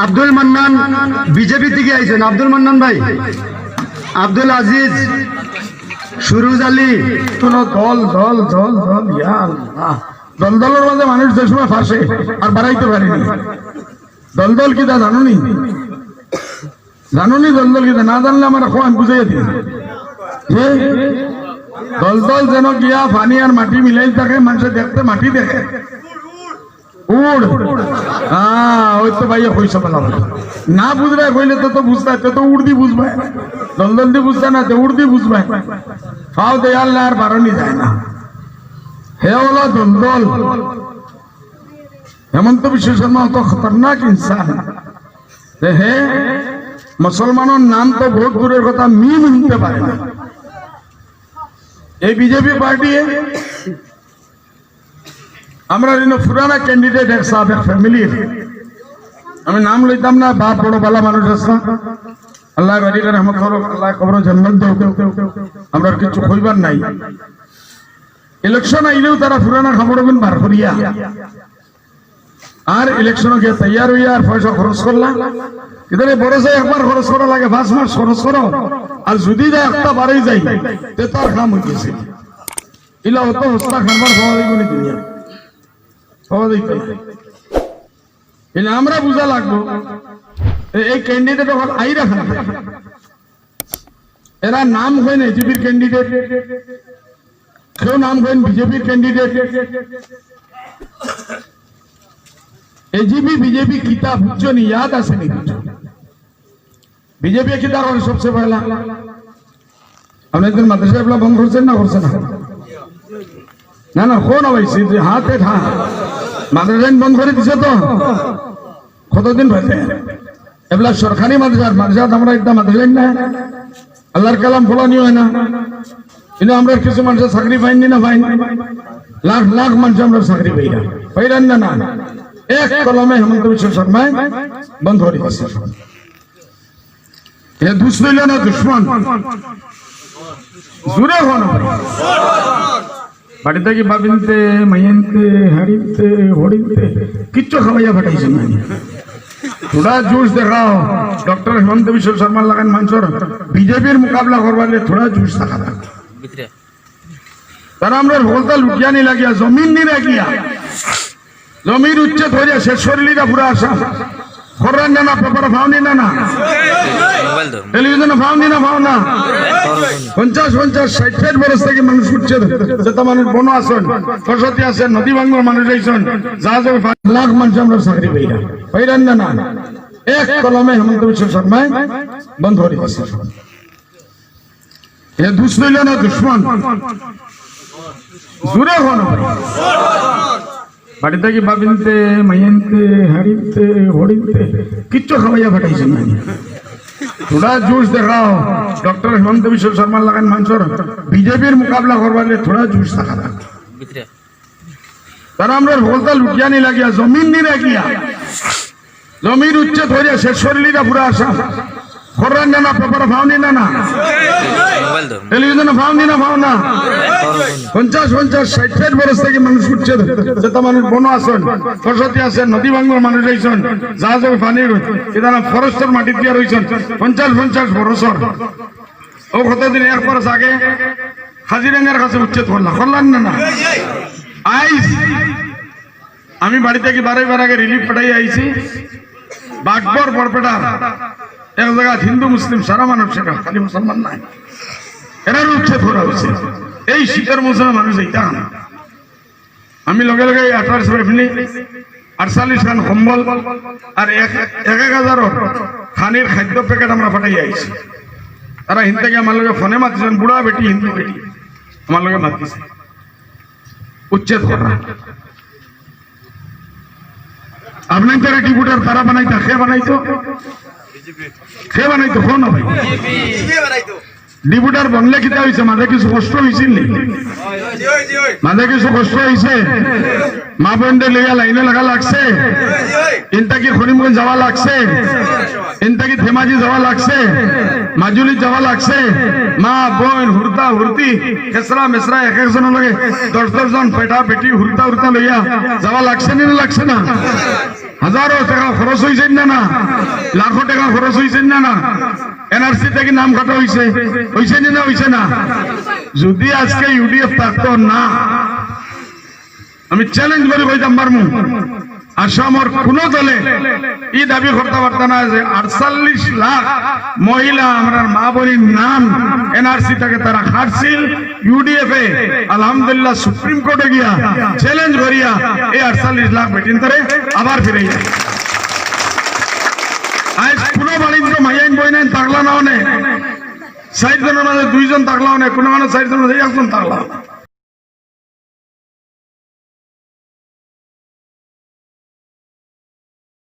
Abdul Mannan BJP থেকে আইছেন। আব্দুল মান্নান ভাই, আব্দুল আজিজ, সুরুজ আলী। কোন দল দল দল দল দল দলের মাঝে মানুষ যে সময় ফাঁসে আর বাড়াইতে পারেনি। দল দল কিতা জানুনি? জানুনি দল দল কিতা? না জানলে আমার আমি বুঝাইয়া দিই। দল দল যেন গিয়া পানি আর মাটি মিলাই থাকে, মানুষের দেখতে মাটি দেখে উড়। ওই তো ভাইয়া কইসা পেলাম না বুঝবে কইলে তো বুঝতে তো উড়দি বুঝবে, দল দল দিয়ে বুঝতে না তো উড়দি বুঝবে। খাও দেয়াল না আর বারণই যায় না। হে হলো দল দল। হেমন্ত বিশ্ব শর্মা অত খতরনাক ইনসান। হে মুসলমানের নাম তো বহুত দূরের কথা, মিম নিতে পারে না। এই বিজেপি পার্টি আমরা পুরানা ক্যান্ডিডেট এক সাহেব ফ্যামিলির, আমি নাম লইতাম না, বাপ বড় বালা মানুষ আছে, আল্লাহ বাড়িকে রহমত করো, আল্লাহ কবর জান্নাত দাও, আমরা কিছু কইবার নাই। ইলেকশন আইলেও তারা পুরানা খবর বার করিয়া আর ইলেকশন গিয়ে তৈয়ার হইয়া আর পয়সা খরচ করলাম। কিন্তু বড় একবার খরচ করা লাগে, 5 মাস খরচ করো, আর যদি যায় একটা বাড়াই যাই তে তার কাম হয়ে গেছে। ইলা অত হস্তা খাবার খাওয়া দিব নি দুনিয়া খাওয়া দিতে। এলে আমরা বুঝা লাগবো এই ক্যান্ডিডেট হল আইরা খান, এরা নাম হয় না এজিপির ক্যান্ডিডেট, কেউ নাম হয় বিজেপির ক্যান্ডিডেট। এজিপি বিজেপি কিতাব বুঝছো নি, ইয়াদ আছে নি? বিজেপি কিতাব করে সবচেয়ে পহলা। আপনাদের মাদ্রাসা এগুলা বন্ধ করছেন না করছে না? না না কোন হয়েছে যে হাতে ঠা মাদ্রাসা বন্ধ করে দিছে তো কতদিন হয়েছে? এগুলা সরকারি মাদ্রাসা, মাদ্রাসা আমরা একটা মাদ্রাসা না, আল্লাহর কালাম ফলানি হয় না। কিন্তু আমরা কিছু মানুষের চাকরি পাইনি না, পাইনি লাখ লাখ মানুষ আমরা চাকরি পাইরা পাইরান না। না এক কলমে হেমন্ত বিশ্ব শর্মায় বন্ধ করে দিচ্ছে। এ দুশ্মন না দুশ্মন জুড়ে হন বাড়িতে কি বাবিনতে মাইনতে হাড়িতে হড়িতে কিচ্ছু খাওয়াইয়া ফাটাইছেন না। থোড়া জুস দেখাও, ডক্টর হেমন্ত বিশ্ব শর্মা লাগান মানুষের বিজেপির মোকাবিলা করবার থোড়া জুস দেখা থাক। তারা আমরা বলতে লুকিয়া নি লাগিয়া জমিন নি রাখিয়া জমির উচ্চে ধরিয়া শেষ শরীরা পুরা আসা খরান না পেপার ফাউনি না টেলিভিশনে ফাউনি না ফাও না 50-60 বছর থেকে মানুষ উঠছে, যেটা মানুষ বন আসেন, সরস্বতী আসেন, নদী বাংলার মানুষ আইসেন, যা যাবে লাখ মানুষ আমরা চাকরি পাইরা পাইরান না। এক কলমে হেমন্ত বিশ্ব শর্মায় বন্ধ করে দিচ্ছে। এ দুশ্মন না দুশ্মন জুড়ে হন বাড়িতে কি বাবিনতে মাইনতে হাড়িতে হড়িতে কিচ্ছু খাওয়াইয়া ফাটাইছেন না। থোড়া জুস দেখাও, ডক্টর হেমন্ত বিশ্ব শর্মা লাগান মানুষের বিজেপির মোকাবিলা করবার থোড়া জুস দেখা থাক। তারা আমরা বলতে লুকিয়া নি লাগিয়া জমিন নি রাখিয়া জমির উচ্চে ধরিয়া শেষ শরীরা পুরা আসা খরান না পেপার ফাউনি না টেলিভিশনে ফাউনি না ফাও না 50-60 বছর থেকে মানুষ উঠছে, যেটা মানুষ বন আসেন, সরস্বতী আসেন, নদী বাংলার মানুষ আইসেন, যা যাবে পানির এটা ফরেস্টের মাটি দিয়ে রয়েছেন 50 বছর। ও কতদিন এক বছর আগে হাজিরাঙ্গার কাছে উচ্ছেদ করলাম না আইস। আমি বাড়ি থেকে বারবার আগে রিলিফ পাঠাই আইছি বাগবর বরপেটা এক জায়গা হিন্দু মুসলিম সারা মানুষ, সেটা খালি মুসলমান নাই, এরা উচ্ছেদ করা হয়েছে। এই শীতের মৌসুমে মানুষ এইটা আমি লগে লগে 1800 এমনি 48 খান কম্বল আর 1000 খানির খাদ্য প্যাকেট আমরা পাঠাই আইছি। তারা হিন্দু থেকে আমার লগে ফোনে মাতিছেন, বুড়া বেটি হিন্দু বেটি আমার লগে মাতিছে উচ্ছেদ করা। আপনার যারা টিপুটার তারা বানাইতো, খে বানাইতো কোন ভাই ডিপুটার বনলে কিতা হয়েছে মাঝে কিছু কষ্ট হয়েছিল নি? মাঝে কিছু কষ্ট হয়েছে? মা বোনদের লইয়া লাইনে লাগা লাগছে? ইনতা কি করিমগঞ্জ যাওয়া লাগছে? ইনতা কি ধেমাজি যাওয়া লাগছে? মাজুলি যাওয়া লাগছে? মা বোন হুরতা হুরতি খেসরা মেসরা এক একজনের লগে 10 জন পেটা পেটি হুরতা হুরতা লইয়া যাওয়া লাগছে না লাগছে না? হাজারো টাকা খরচ হয়েছে না? লাখো টাকা খরচ হয়েছে না? এনআরসি থেকে নাম কাটা হয়েছে না হয়েছে না? যদি আজকে ইউডিএফ থাকতো না, আমি চ্যালেঞ্জ করে কইতাম পারমু আসামর কোন দলে এই দাবি করতে পারত না যে 48 লাখ মহিলা আমরা মা বোনের নাম এনআরসি থেকে তারা খাটছিল। ইউডিএফ এ আলহামদুলিল্লাহ সুপ্রিম কোর্টে গিয়া চ্যালেঞ্জ করিয়া এই 48 লাখ বেটিন তারে আবার ফিরে আজ কোন বাণিজ্য মাইয়াইন বইনাইন থাকলা না অনেক 60 জনের মাঝে 2 জন থাকলা অনেক, কোন মানে 60 জনের মাঝে 1 জন থাকলা।